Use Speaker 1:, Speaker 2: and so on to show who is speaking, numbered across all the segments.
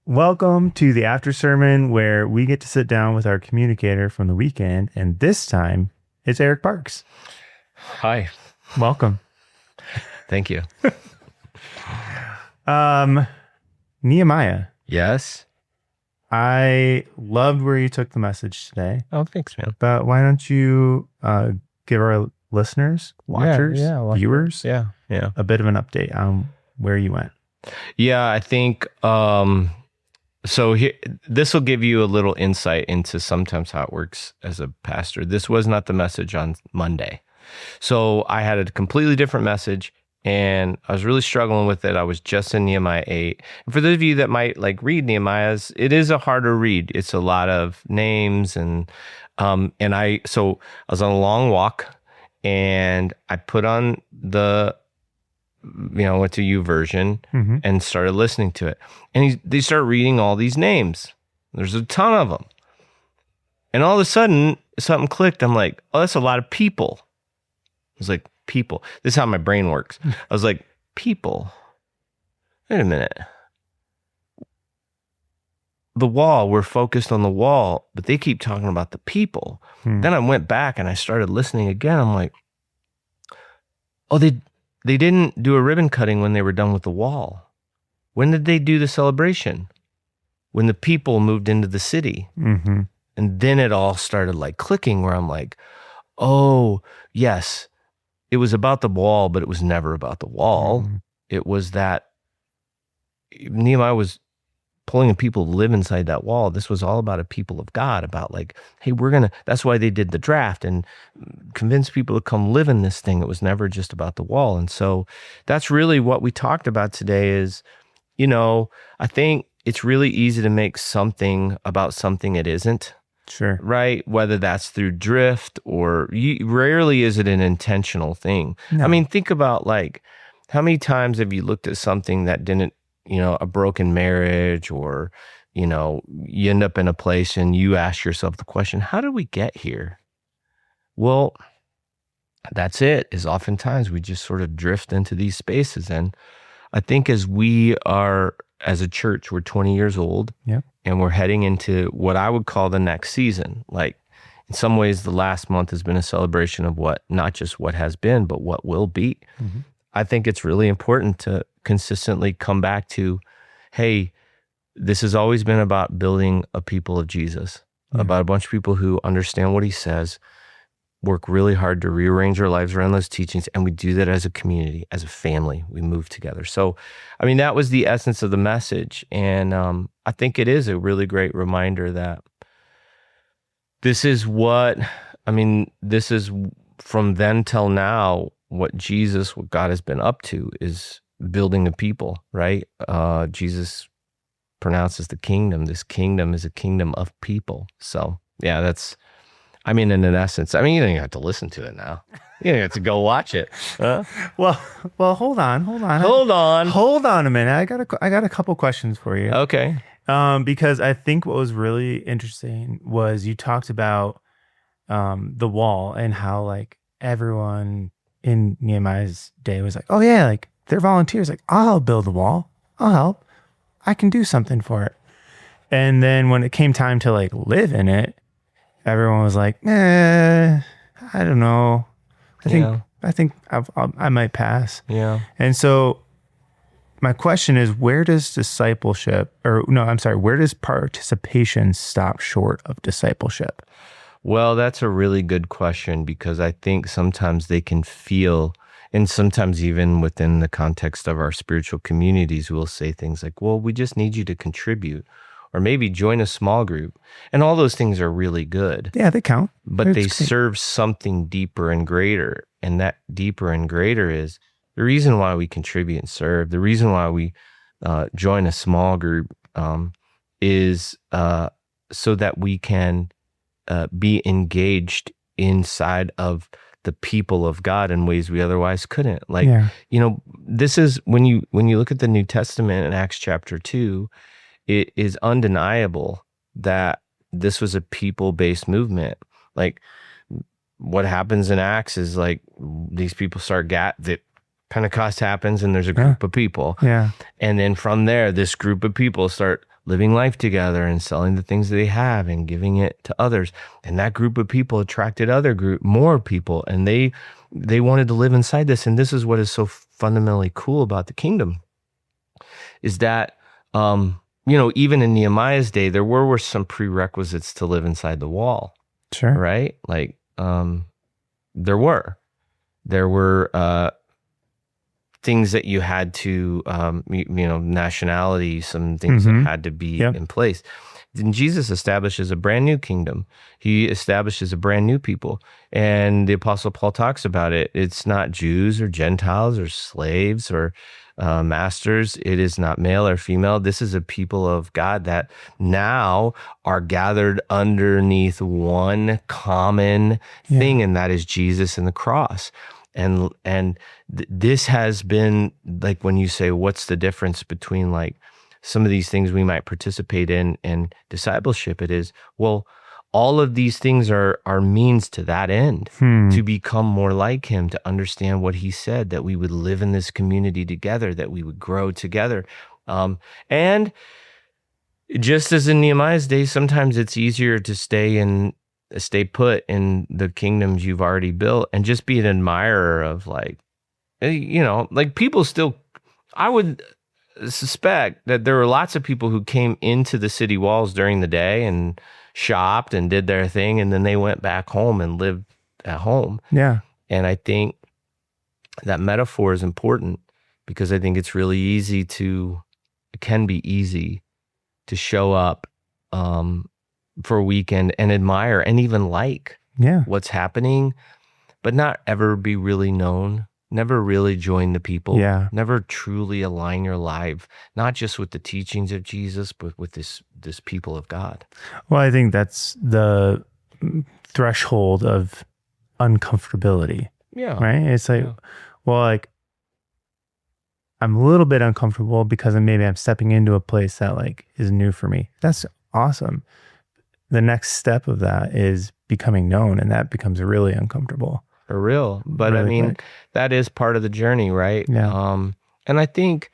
Speaker 1: Welcome to the after sermon where we get to sit down with our communicator from the weekend. And this time it's Eric Parks.
Speaker 2: Hi.
Speaker 1: Welcome.
Speaker 2: Thank you.
Speaker 1: Nehemiah.
Speaker 2: Yes.
Speaker 1: I loved where you took the message today.
Speaker 2: Oh, thanks, man.
Speaker 1: But why don't you give our listeners, watchers, viewers, a bit of an update on where you went?
Speaker 2: Yeah, I think so. Here, this will give you a little insight into sometimes how it works as a pastor. This was not the message on Monday, so I had a completely different message, and I was really struggling with it. I was just in Nehemiah 8. And for those of you that might read Nehemiah's, it is a harder read. It's a lot of names and I was on a long walk, and I put on went to YouVersion and started listening to it. And they start reading all these names. There's a ton of them. And all of a sudden, something clicked. I'm like, oh, that's a lot of people. I was like, people. This is how my brain works. I was like, people. Wait a minute. The wall, we're focused on the wall, but they keep talking about the people. Then I went back and I started listening again. I'm like, oh, they didn't do a ribbon cutting when they were done with the wall. When did they do the celebration? When the people moved into the city. And then it all started clicking where I'm like, oh, yes, it was about the wall, but it was never about the wall. It was that Nehemiah was pulling people to live inside that wall. This was all about a people of God, about hey, that's why they did the draft and convince people to come live in this thing. It was never just about the wall. And so that's really what we talked about today is, I think it's really easy to make something about something it isn't.
Speaker 1: Sure.
Speaker 2: Right? Whether that's through drift or rarely is it an intentional thing.
Speaker 1: No.
Speaker 2: I mean, think about how many times have you looked at something that didn't, a broken marriage, or, you end up in a place and you ask yourself the question, how did we get here? Well, that's it, is oftentimes we just sort of drift into these spaces. And I think as a church, we're 20 years old, and we're heading into what I would call the next season. In some ways, the last month has been a celebration of not just what has been, but what will be. I think it's really important to consistently come back to, hey, this has always been about building a people of Jesus, about a bunch of people who understand what he says, work really hard to rearrange our lives around those teachings, and we do that as a community, as a family. We move together. So, that was the essence of the message, and I think it is a really great reminder that this is from then till now, what God has been up to is building a people, right? Jesus pronounces the kingdom. This kingdom is a kingdom of people. So yeah, that's, in an essence, you don't even have to listen to it now. You don't have to go watch it. Huh?
Speaker 1: Well, hold on a minute. I got a couple questions for you.
Speaker 2: Okay.
Speaker 1: Because I think what was really interesting was you talked about the wall and how everyone in Nehemiah's day was oh yeah, they're volunteers. I'll build the wall. I'll help. I can do something for it. And then when it came time to live in it, everyone was I don't know. I think I might pass.
Speaker 2: Yeah.
Speaker 1: And so my question is, where does participation stop short of discipleship?
Speaker 2: Well, that's a really good question, because I think sometimes they can feel, and sometimes even within the context of our spiritual communities, we'll say things well, we just need you to contribute, or maybe join a small group. And all those things are really good.
Speaker 1: Yeah, they count.
Speaker 2: But they serve something deeper and greater. And that deeper and greater is the reason why we contribute and serve, the reason why we join a small group is so that we can be engaged inside of the people of God in ways we otherwise couldn't. This is when you look at the New Testament in Acts chapter 2, it is undeniable that this was a people-based movement. What happens in Acts is these people start that Pentecost happens and there's a group of people.
Speaker 1: Yeah.
Speaker 2: And then from there, this group of people start living life together and selling the things that they have and giving it to others. And that group of people attracted more people, and they wanted to live inside this. And this is what is so fundamentally cool about the kingdom, is that, even in Nehemiah's day, there were some prerequisites to live inside the wall.
Speaker 1: Sure.
Speaker 2: Right? Like, there were things that you had to, nationality, some things that had to be in place. Then Jesus establishes a brand new kingdom. He establishes a brand new people. And the Apostle Paul talks about it. It's not Jews or Gentiles or slaves or masters. It is not male or female. This is a people of God that now are gathered underneath one common thing, and that is Jesus and the cross. And this has been, like, when you say, what's the difference between like some of these things we might participate in and discipleship? It is, well, all of these things are means to that end, to become more like him, to understand what he said, that we would live in this community together, that we would grow together. And just as in Nehemiah's day, sometimes it's easier to stay put in the kingdoms you've already built and just be an admirer of, like, like people still, I would suspect that there were lots of people who came into the city walls during the day and shopped and did their thing, and then they went back home and lived at home. Yeah. And I think that metaphor is important, because I think it can be easy to show up for a weekend and admire and even like what's happening, but not ever be really known, never really join the people, never truly align your life, not just with the teachings of Jesus, but with this people of God.
Speaker 1: Well, I think that's the threshold of uncomfortability. Yeah. Right? It's like, well, like, I'm a little bit uncomfortable because maybe I'm stepping into a place that, like, is new for me. That's awesome. The next step of that is becoming known, and that becomes really uncomfortable.
Speaker 2: For real. But really, I mean, that is part of the journey, right? Yeah. And I think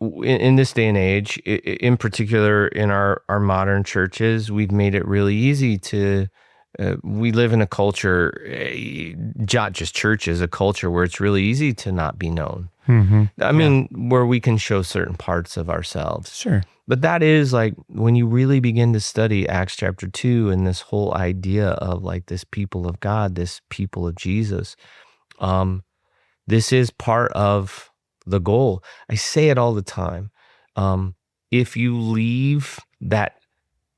Speaker 2: in this day and age, in particular in our modern churches, we've made it really easy to, we live in a culture, not just churches, a culture where it's really easy to not be known. Mm-hmm. I mean, where we can show certain parts of ourselves. Sure. But that is, like, when you really begin to study Acts chapter 2 and this whole idea of, like, this people of God, this people of Jesus, this is part of the goal. I say it all the time. If you leave the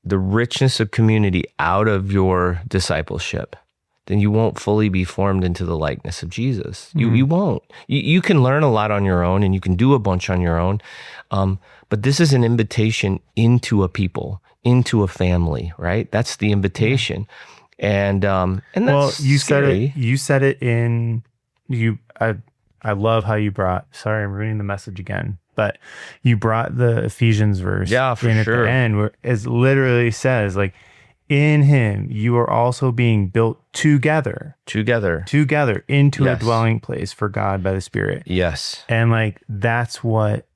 Speaker 2: richness of community out of your discipleship, then you won't fully be formed into the likeness of Jesus. You won't. You can learn a lot on your own, and you can do a bunch on your own. But this is an invitation into a people, into a family, right? That's the invitation. And that's
Speaker 1: you
Speaker 2: scary.
Speaker 1: said it in you. I love how you brought, sorry, I'm reading the message again, but you brought the Ephesians verse
Speaker 2: for
Speaker 1: in
Speaker 2: sure.
Speaker 1: At the end, where it literally says, like, in him, you are also being built together into a dwelling place for God by the Spirit.
Speaker 2: Yes.
Speaker 1: And, like, that's what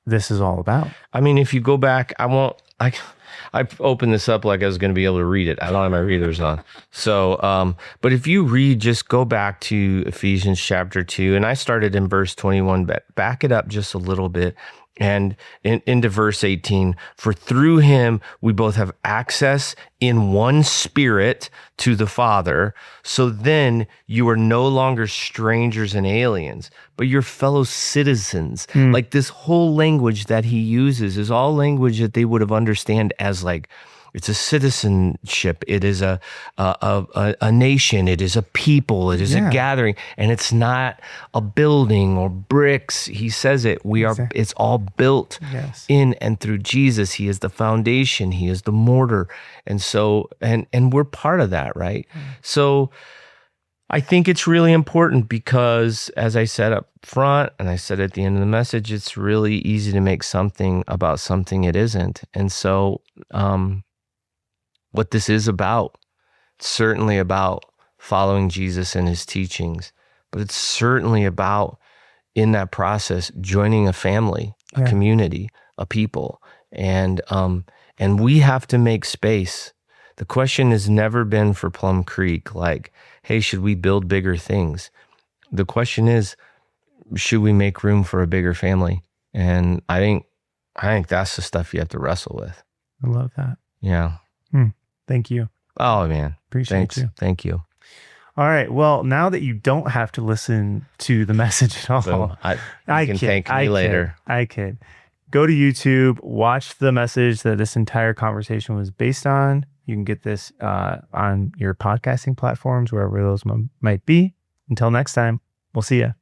Speaker 1: this is all about.
Speaker 2: I mean, if you go back, I opened this up like I was going to be able to read it. I don't have my readers on. So, but if you just go back to Ephesians chapter 2, and I started in verse 21, but back it up just a little bit. And into verse 18, for through him we both have access in one Spirit to the Father. So then you are no longer strangers and aliens, but you're fellow citizens. Like, this whole language that he uses is all language that they would have understand as, like, it's a citizenship. It is a nation. It is a people. It is a gathering, and it's not a building or bricks. He says it. It's all built in and through Jesus. He is the foundation. He is the mortar, and so and we're part of that, right? So I think it's really important, because, as I said up front, and I said at the end of the message, it's really easy to make something about something it isn't, and so. What this is about, it's certainly about following Jesus and his teachings, but it's certainly about in that process, joining a family, a community, a people. And we have to make space. The question has never been for Plum Creek, like, hey, should we build bigger things? The question is, should we make room for a bigger family? And I think that's the stuff you have to wrestle with.
Speaker 1: I love that.
Speaker 2: Yeah.
Speaker 1: Thank you.
Speaker 2: Oh man.
Speaker 1: Appreciate you.
Speaker 2: Thank you.
Speaker 1: All right. Well, now that you don't have to listen to the message at all,
Speaker 2: So you can thank me later.
Speaker 1: I kid. Go to YouTube, watch the message that this entire conversation was based on. You can get this on your podcasting platforms, wherever those might be. Until next time, we'll see you.